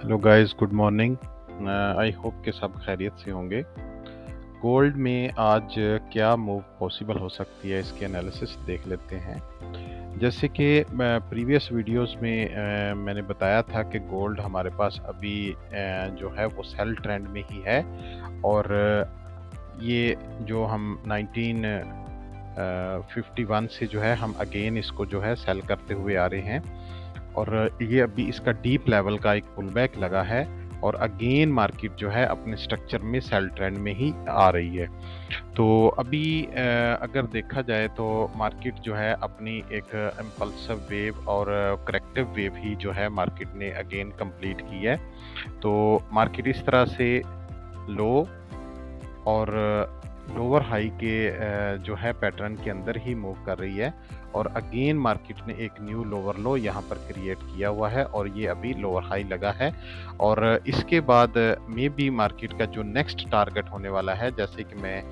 Hello guys, good morning. I hope कि सब खैरियत से होंगे। गोल्ड में आज क्या मूव पॉसिबल हो सकती है, इसकी एनालिसिस देख लेते हैं। जैसे कि प्रीवियस वीडियोस में मैंने बताया था कि गोल्ड हमारे पास अभी जो है वो सेल ट्रेंड में ही है। और ये जो हम 1951 से जो है हम अगेन इसको जो है सेल करते हुए आ रहे हैं। और ये अभी इसका डीप लेवल का एक पुल बैक लगा है और अगेन मार्केट जो है अपने स्ट्रक्चर में सेल ट्रेंड में ही आ रही है। तो अभी अगर देखा जाए तो मार्केट जो है अपनी एक इम्पल्सिव वेव और करेक्टिव वेव ही जो है मार्केट ने अगेन कंप्लीट की है। तो मार्केट इस तरह से लो और लोअर हाई के जो है पैटर्न के अंदर ही मूव कर रही है। और अगेन मार्केट ने एक न्यू लोअर लो यहाँ पर क्रिएट किया हुआ है और ये अभी लोअर हाई लगा है। और इसके बाद में भी मार्केट का जो नेक्स्ट टारगेट होने वाला है, जैसे कि मैं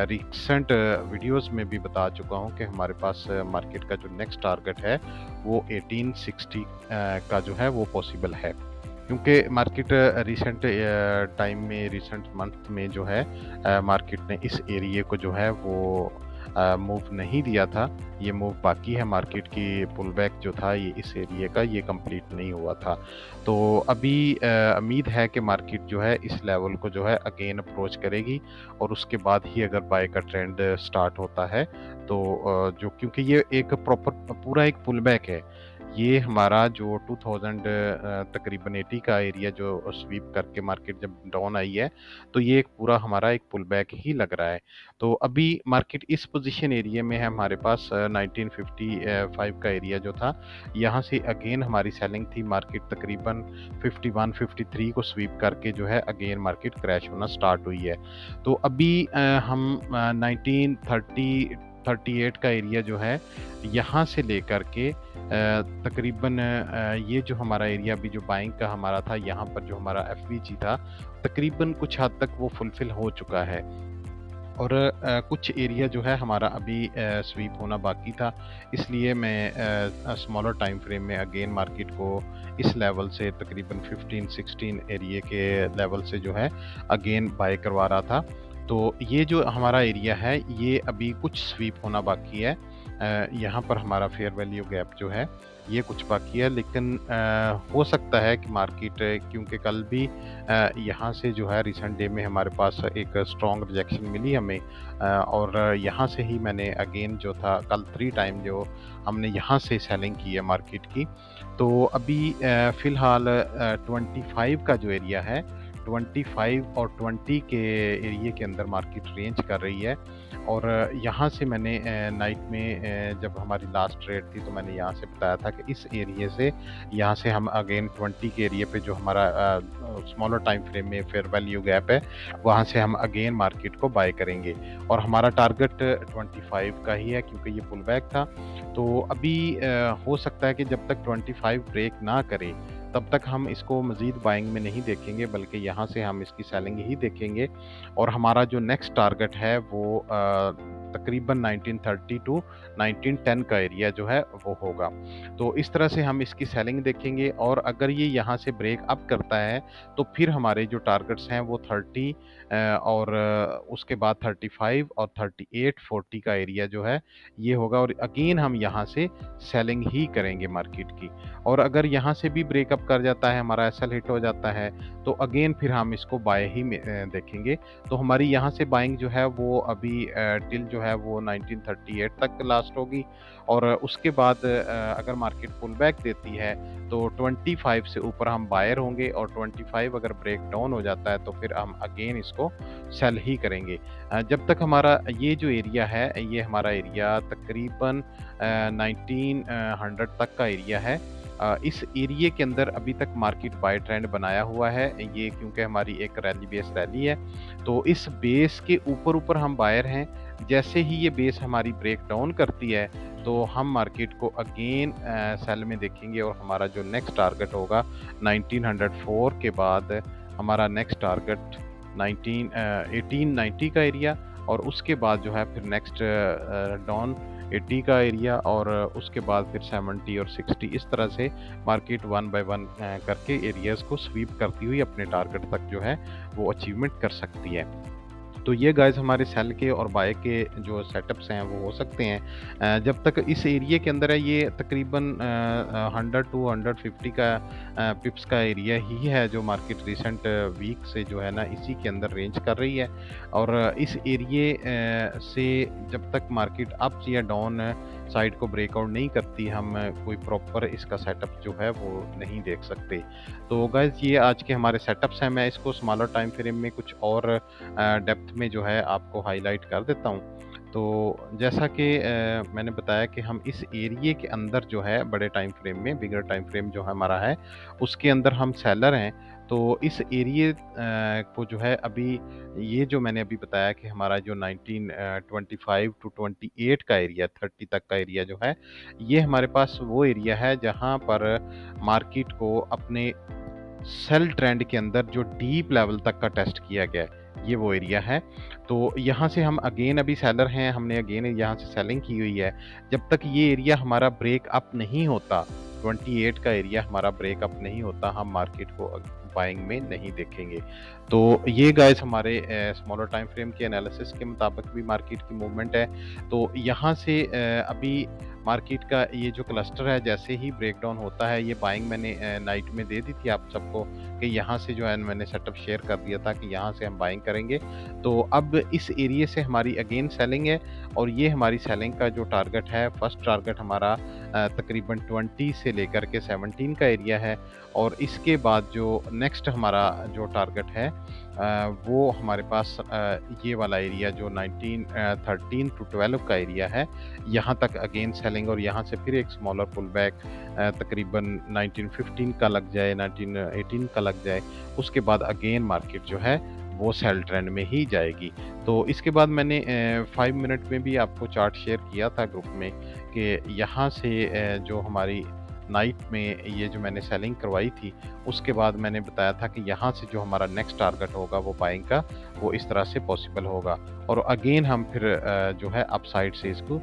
रिसेंट वीडियोस में भी बता चुका हूँ कि हमारे पास मार्केट का जो नेक्स्ट टारगेट है वो 1860 का जो है वो पॉसिबल है। क्योंकि मार्केट रिसेंट टाइम में, रिसेंट मंथ में जो है मार्केट ने इस एरिया को जो है वो मूव नहीं दिया था। ये मूव बाकी है, मार्केट की पुल बैक जो था ये इस एरिया का ये कंप्लीट नहीं हुआ था। तो अभी उम्मीद है कि मार्केट जो है इस लेवल को जो है अगेन अप्रोच करेगी और उसके बाद ही अगर बाय का ट्रेंड स्टार्ट होता है तो जो, क्योंकि ये एक प्रॉपर पूरा एक पुल बैक है। ये हमारा जो 2000 तकरीबन 80 का एरिया जो स्वीप करके मार्केट जब डाउन आई है, तो ये एक पूरा हमारा एक पुल बैक ही लग रहा है। तो अभी मार्केट इस पोजीशन एरिया में है, हमारे पास 1955 का एरिया जो था, यहाँ से अगेन हमारी सेलिंग थी। मार्केट तकरीबन 51 53 को स्वीप करके जो है अगेन मार्केट क्रैश होना स्टार्ट हुई है। तो अभी हम 1938 का एरिया जो है, यहाँ से लेकर के तकरीबन ये जो हमारा एरिया अभी जो बाइंग का हमारा था, यहाँ पर जो हमारा एफवीजी था, तकरीबन कुछ हद तक वो फुलफिल हो चुका है। और कुछ एरिया जो है हमारा अभी स्वीप होना बाकी था। इसलिए मैं स्मॉलर टाइम फ्रेम में अगेन मार्केट को इस लेवल से तकरीबन 15-16 एरिया के लेवल से जो है अगेन बाय करवा रहा था। तो ये जो हमारा एरिया है ये अभी कुछ स्वीप होना बाकी है। यहाँ पर हमारा फेयर वैल्यू गैप जो है ये कुछ बाकी है, लेकिन हो सकता है कि मार्केट, क्योंकि कल भी यहाँ से जो है रिसेंट डे में हमारे पास एक स्ट्रॉन्ग रिजेक्शन मिली हमें, और यहाँ से ही मैंने अगेन जो था कल 3 टाइम जो हमने यहाँ से सेलिंग की है मार्केट की। तो अभी फ़िलहाल 25 का जो एरिया है, 25 और 20 के एरिया के अंदर मार्केट रेंज कर रही है। और यहाँ से मैंने नाइट में जब हमारी लास्ट ट्रेड थी तो मैंने यहाँ से बताया था कि इस एरिया से, यहाँ से हम अगेन 20 के एरिया पे जो हमारा स्मॉलर टाइम फ्रेम में फेयर वैल्यू गैप है, वहाँ से हम अगेन मार्केट को बाय करेंगे। और हमारा टारगेट 25 का ही है, क्योंकि ये पुल बैक था। तो अभी हो सकता है कि जब तक 25 ब्रेक ना करे तब तक हम इसको मज़ीद बाइंग में नहीं देखेंगे, बल्कि यहाँ से हम इसकी सेलिंग ही देखेंगे। और हमारा जो नेक्स्ट टारगेट है वो तकरीबन 1930 टू 1910 का एरिया जो है वो होगा। तो इस तरह से हम इसकी सेलिंग देखेंगे। और अगर ये यहाँ से ब्रेक अप करता है तो फिर हमारे जो टारगेट्स हैं वो 30 और उसके बाद 35 और 38 40 का एरिया जो है ये होगा। और अगेन हम यहाँ से सेलिंग ही करेंगे मार्केट की। और अगर यहाँ से भी ब्रेकअप कर जाता है, हमारा एसएल हिट हो जाता है, तो अगेन फिर हम इसको बाय ही देखेंगे। तो हमारी यहाँ से बाइंग जो है वो अभी टिल जो है वो 1938 तक लास्ट होगी। और उसके बाद अगर मार्केट पुल बैक देती है तो 25 से ऊपर हम बायर होंगे। और 25 अगर ब्रेक डाउन हो जाता है तो फिर हम अगेन इसको सेल ही करेंगे। जब तक हमारा ये जो एरिया है, ये हमारा एरिया तकरीबन 1900 तक का एरिया है। इस एरिया के अंदर अभी तक मार्केट बाय ट्रेंड बनाया हुआ है, ये क्योंकि हमारी एक रैली बेस रैली है। तो इस बेस के ऊपर ऊपर हम बायर हैं। जैसे ही ये बेस हमारी ब्रेक डाउन करती है तो हम मार्केट को अगेन सेल में देखेंगे। और हमारा जो नेक्स्ट टारगेट होगा 1904 के बाद हमारा नेक्स्ट टारगेट 1890 का एरिया। और उसके बाद जो है फिर नेक्स्ट डाउन 80 का एरिया और उसके बाद फिर 70 और 60, इस तरह से मार्केट वन बाय वन करके एरियाज़ को स्वीप करती हुई अपने टारगेट तक जो है वो अचीवमेंट कर सकती है। तो ये गाइस हमारे सेल के और बाय के जो सेटअप्स हैं वो हो सकते हैं। जब तक इस एरिया के अंदर है, ये तकरीबन 100 टू 150 का पिप्स का एरिया ही है जो मार्केट रिसेंट वीक से जो है ना इसी के अंदर रेंज कर रही है। और इस एरिए से जब तक मार्केट अप या डाउन साइड को ब्रेकआउट नहीं करती, हम कोई प्रॉपर इसका सेटअप जो है वो नहीं देख सकते। तो गाइस ये आज के हमारे सेटअप्स हैं। मैं इसको स्मॉलर टाइम फ्रेम में कुछ और डेप्थ में जो है आपको हाईलाइट कर देता हूँ। तो जैसा कि मैंने बताया कि हम इस एरिये के अंदर जो है बड़े टाइम फ्रेम में, बिगर टाइम फ्रेम जो हमारा है उसके अंदर हम सेलर हैं। तो इस एरिये को जो है अभी ये जो मैंने अभी बताया कि हमारा जो 25 टू 28 का एरिया, 30 तक का एरिया जो है, ये हमारे पास वो एरिया है जहाँ पर मार्केट को अपने सेल ट्रेंड के अंदर जो डीप लेवल तक का टेस्ट किया गया है, ये वो एरिया है। तो यहाँ से हम अगेन अभी सेलर हैं, हमने अगेन यहाँ से सेलिंग की हुई है। जब तक ये एरिया हमारा ब्रेक अप नहीं होता, 28 का एरिया हमारा ब्रेक अप नहीं होता, हम मार्केट को बाइंग में नहीं देखेंगे। तो ये गाइस हमारे स्मॉलर टाइम फ्रेम के एनालिसिस के मुताबिक भी मार्केट की मूवमेंट है। तो यहाँ से अभी मार्केट का ये जो क्लस्टर है जैसे ही ब्रेकडाउन होता है, ये बाइंग मैंने नाइट में दे दी थी आप सबको कि यहाँ से जो है मैंने सेटअप शेयर कर दिया था कि यहाँ से हम बाइंग करेंगे। तो अब इस एरिया से हमारी अगेन सेलिंग है और ये हमारी सेलिंग का जो टारगेट है, फर्स्ट टारगेट हमारा तकरीबन 20 से लेकर के 17 का एरिया है। और इसके बाद जो नेक्स्ट हमारा जो टारगेट है वो हमारे पास ये वाला एरिया जो 13 टू 12 का एरिया है, यहाँ तक अगेन सेलिंग और यहाँ से फिर एक स्मॉलर पुल बैक तकरीबन 1915 का लग जाए, 1918 का लग जाए। उसके बाद अगेन मार्केट जो है वो सेल ट्रेंड में ही जाएगी। तो इसके बाद मैंने 5 मिनट में भी आपको चार्ट शेयर किया था ग्रुप में कि यहाँ से जो हमारी नाइट में ये जो मैंने सेलिंग करवाई थी, उसके बाद मैंने बताया था कि यहाँ से जो हमारा नेक्स्ट टारगेट होगा वो बाइंग का, वो इस तरह से पॉसिबल होगा। और अगेन हम फिर जो है अपसाइड से इसको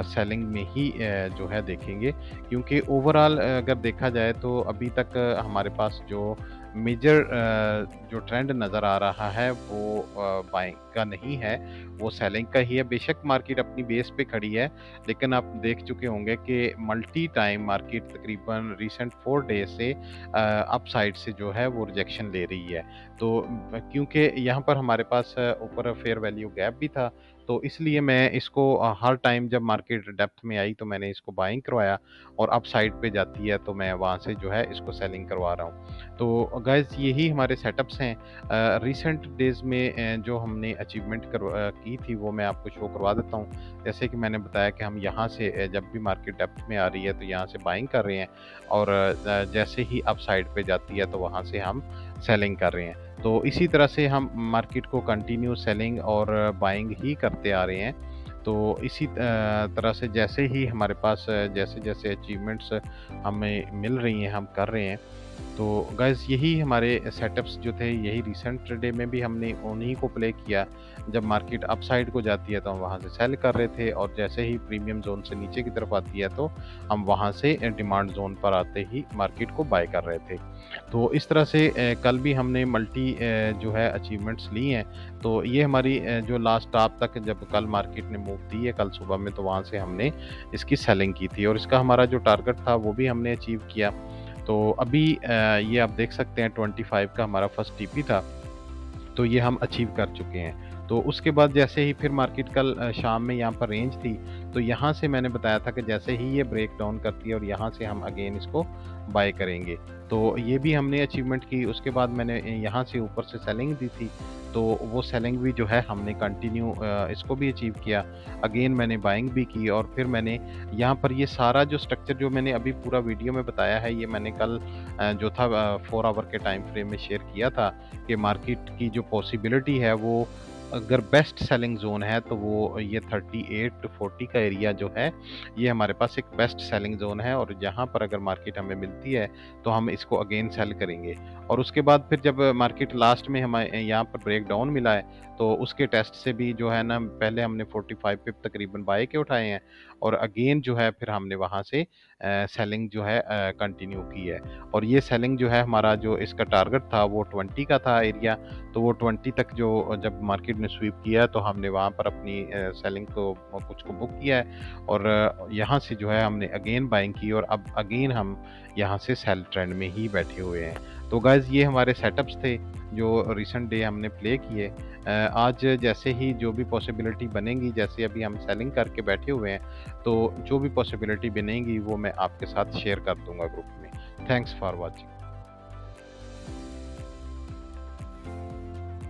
सेलिंग में ही जो है देखेंगे, क्योंकि ओवरऑल अगर देखा जाए तो अभी तक हमारे पास जो मेजर जो ट्रेंड नज़र आ रहा है वो बाइंग का नहीं है, वो सेलिंग का ही है। बेशक मार्केट अपनी बेस पे खड़ी है, लेकिन आप देख चुके होंगे कि मल्टी टाइम मार्केट तकरीबन रिसेंट 4 डेज से अपसाइड से जो है वो रिजेक्शन ले रही है। तो क्योंकि यहाँ पर हमारे पास ऊपर फेयर वैल्यू गैप भी था, तो इसलिए मैं इसको हर टाइम जब मार्केट डेप्थ में आई तो मैंने इसको बाइंग करवाया, और अपसाइड पे जाती है तो मैं वहाँ से जो है इसको सेलिंग करवा रहा हूँ। तो गाइज़ यही हमारे सेटअप्स हैं। रिसेंट डेज़ में जो हमने अचीवमेंट की थी वो मैं आपको शो करवा देता हूँ। जैसे कि मैंने बताया कि हम यहाँ से जब भी मार्केट डेप्थ में आ रही है तो यहाँ से बाइंग कर रहे हैं, और जैसे ही अप साइड पे जाती है तो वहाँ से हम सेलिंग कर रहे हैं। तो इसी तरह से हम मार्केट को कंटिन्यू सेलिंग और बाइंग ही करते आ रहे हैं। तो इसी तरह से जैसे ही हमारे पास जैसे-जैसे अचीवमेंट्स हमें मिल रही हैं, हम कर रहे हैं। तो गाइज़ यही हमारे सेटअप्स जो थे, यही रिसेंट डे में भी हमने उन्हीं को प्ले किया। जब मार्केट अपसाइड को जाती है तो हम वहाँ से सेल कर रहे थे, और जैसे ही प्रीमियम ज़ोन से नीचे की तरफ आती है तो हम वहाँ से डिमांड ज़ोन पर आते ही मार्केट को बाय कर रहे थे। तो इस तरह से कल भी हमने मल्टी जो है अचीवमेंट्स ली हैं। तो ये हमारी जो लास्ट टॉप तक जब कल मार्केट ने मूव दी है कल सुबह में, तो वहाँ से हमने इसकी सेलिंग की थी, और इसका हमारा जो टारगेट था वो भी हमने अचीव किया। तो अभी ये आप देख सकते हैं 25 का हमारा फर्स्ट टीपी था, तो ये हम अचीव कर चुके हैं। तो उसके बाद जैसे ही फिर मार्केट कल शाम में यहाँ पर रेंज थी, तो यहाँ से मैंने बताया था कि जैसे ही ये ब्रेक डाउन करती है और यहाँ से हम अगेन इसको बाय करेंगे। तो ये भी हमने अचीवमेंट की। उसके बाद मैंने यहाँ से ऊपर से सेलिंग दी थी, तो वो सेलिंग भी जो है हमने कंटिन्यू इसको भी अचीव किया। अगेन मैंने बाइंग भी की, और फिर मैंने यहाँ पर ये सारा जो स्ट्रक्चर जो मैंने अभी पूरा वीडियो में बताया है, ये मैंने कल जो था 4 आवर के टाइम फ्रेम में शेयर किया था कि मार्केट की जो पॉसिबिलिटी है वो अगर बेस्ट सेलिंग ज़ोन है तो वो ये 38 टू 40 का एरिया जो है, ये हमारे पास एक बेस्ट सेलिंग ज़ोन है, और यहाँ पर अगर मार्केट हमें मिलती है तो हम इसको अगेन सेल करेंगे। और उसके बाद फिर जब मार्केट लास्ट में हमें यहाँ पर ब्रेक डाउन मिला है, तो उसके टेस्ट से भी जो है ना पहले हमने 45 पिप तकरीबन बाय के उठाए हैं और अगेन जो है फिर हमने वहाँ से सेलिंग जो है कंटिन्यू की है। और ये सेलिंग जो है हमारा जो इसका टारगेट था वो 20 का था एरिया, तो वो 20 तक जो जब मार्केट ने स्वीप किया तो हमने वहाँ पर अपनी सेलिंग को कुछ को बुक किया है और यहाँ से जो है हमने अगेन बाइंग की और अब अगेन हम यहाँ से सेल ट्रेंड में ही बैठे हुए हैं। तो गाइज़ ये हमारे सेटअप्स थे जो रिसेंट डे हमने प्ले किए। आज जैसे ही जो भी पॉसिबिलिटी बनेगी, जैसे अभी हम सेलिंग करके बैठे हुए हैं, तो जो भी पॉसिबिलिटी बनेगी वो मैं आपके साथ शेयर कर दूँगा ग्रुप में। Thanks for watching.